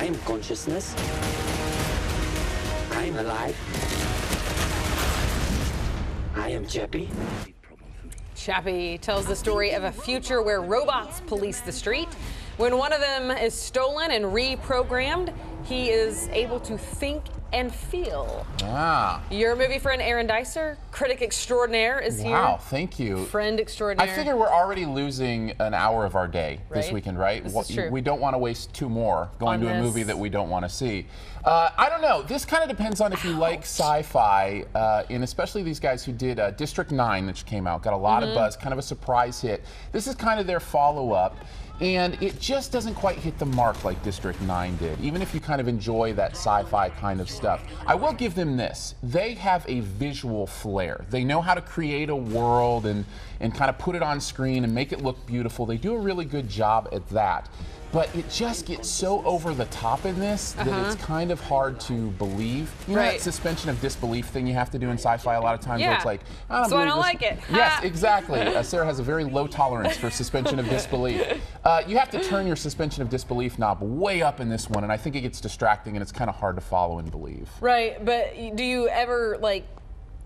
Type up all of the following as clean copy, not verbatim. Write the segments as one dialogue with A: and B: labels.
A: I am consciousness. I am alive. I am Chappie.
B: Chappie tells the story of a future where robots police the street. When one of them is stolen and reprogrammed, he is able to think and feel.
C: Ah.
B: Your movie friend Aaron Dicer, critic extraordinaire, is here.
C: Wow, thank you.
B: Friend extraordinaire.
C: I figure we're already losing an hour of our day this weekend, right?
B: This is true.
C: We don't want to waste 2 more going
B: On
C: to a
B: this.
C: movie that we don't want to see. I don't know. This kind of depends on if you like sci-fi, and especially these guys who did District 9, which came out, got a lot of buzz, kind of a surprise hit. This is kind of their follow-up. And it just doesn't quite hit the mark like District 9 did, even if you kind of enjoy that sci-fi kind of stuff. I will give them this. They have a visual flair. They know how to create a world and kind of put it on screen and make it look beautiful. They do a really good job at that. But it just gets so over the top in this that it's kind of hard to believe. You know that suspension of disbelief thing you have to do in sci-fi a lot of times where it's like, I don't
B: so I
C: believe
B: don't
C: this.
B: like it.
C: Yes, exactly. Sarah has a very low tolerance for suspension of disbelief. You have to turn your suspension of disbelief knob way up in this one, and I think it gets distracting and it's kind of hard to follow and believe.
B: Right, but do you ever like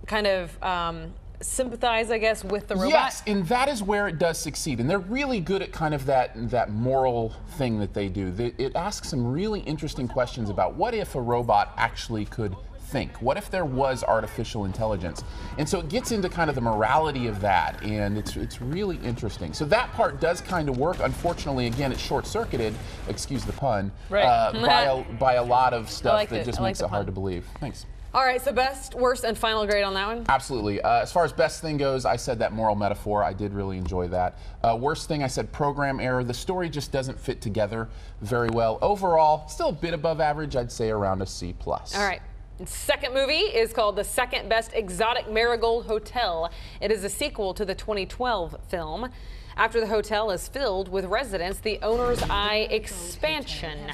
B: kind of sympathize, I guess, with the robot?
C: Yes, and that is where it does succeed. And they're really good at kind of that moral thing that they do. It asks some really interesting questions about what if a robot actually could think? What if there was artificial intelligence? And so it gets into kind of the morality of that, and it's really interesting. So that part does kind of work. Unfortunately, again, it's short-circuited, excuse the pun, by a lot of stuff that just makes it hard to believe. Thanks.
B: All right, so best, worst, and final grade on that one?
C: Absolutely. As far as best thing goes, I said that moral metaphor. I did really enjoy that. Worst thing, I said program error. The story just doesn't fit together very well. Overall, still a bit above average. I'd say around a C+. All
B: right. Second movie is called The Second Best Exotic Marigold Hotel. It is a sequel to the 2012 film. After the hotel is filled with residents, the owner's eye expansion.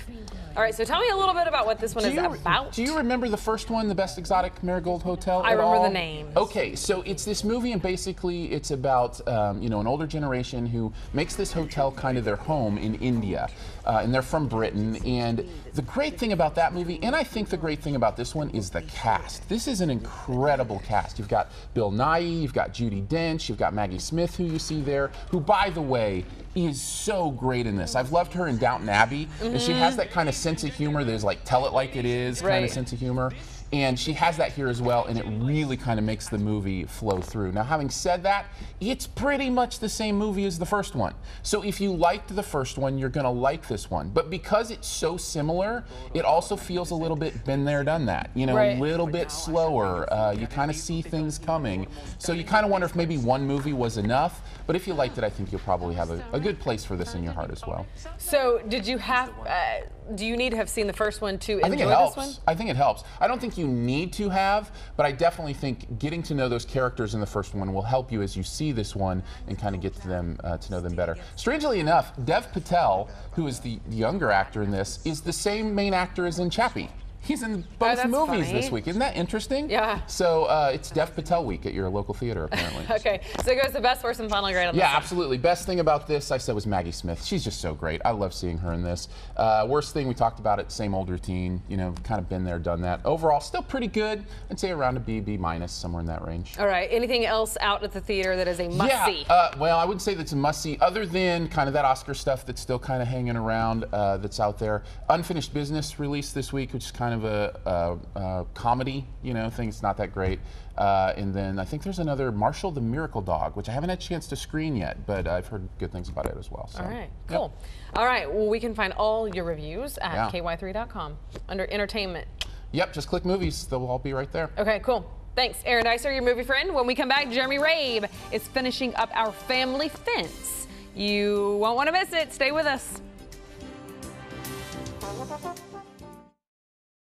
B: All right, so tell me a little bit about what this one is about.
C: Do you remember the first one, The Best Exotic Marigold Hotel?
B: I remember the names.
C: Okay, so it's this movie, and basically it's about an older generation who makes this hotel kind of their home in India, and they're from Britain. And the great thing about that movie, and I think the great thing about this one, is the cast. This is an incredible cast. You've got Bill Nighy, you've got Judi Dench, you've got Maggie Smith, who you see there, who, by the way, is so great in this. I've loved her in Downton Abbey, and she has that kind of sense of humor. There's like tell it like it is kind of sense of humor. And she has that here as well, and it really kind of makes the movie flow through. Now, having said that, it's pretty much the same movie as the first one. So if you liked the first one, you're going to like this one. But because it's so similar, it also feels a little bit been there, done that. You know, a little bit slower. You kind of see things coming. So you kind of wonder if maybe one movie was enough. But if you liked it, I think you'll probably have a good place for this in your heart as well.
B: So did you have, do you need to have seen the first one to enjoy
C: this
B: one?
C: I think it helps. I don't think you need to have, but I definitely think getting to know those characters in the first one will help you as you see this one and kind of get to them to know them better. Strangely enough, Dev Patel, who is the younger actor in this, is the same main actor as in Chappie. He's in both movies this week. Isn't that interesting?
B: Yeah.
C: So it's Dev Patel week at your local theater, apparently.
B: Okay, so it goes the best, worst, and final grade on this.
C: Yeah, absolutely. Best thing about this, I said, was Maggie Smith. She's just so great. I love seeing her in this. Worst thing, we talked about it, same old routine. You know, kind of been there, done that. Overall, still pretty good. I'd say around a B, B minus, somewhere in that range.
B: All right. Anything else out at the theater that is a must-see?
C: Yeah, well, I wouldn't say that's a must-see, other than kind of that Oscar stuff that's still kind of hanging around that's out there. Unfinished Business released this week, which is kind of a comedy, you know, thing. It's not that great. And then I think there's another, Marshall the Miracle Dog, which I haven't had a chance to screen yet, but I've heard good things about it as well. So.
B: All right, cool. All right, well, we can find all your reviews at ky3.com under entertainment.
C: Yep, just click movies. They'll all be right there.
B: Okay, cool. Thanks, Aaron Dicer, your movie friend. When we come back, Jeremy Rabe is finishing up our family fence. You won't want to miss it. Stay with us.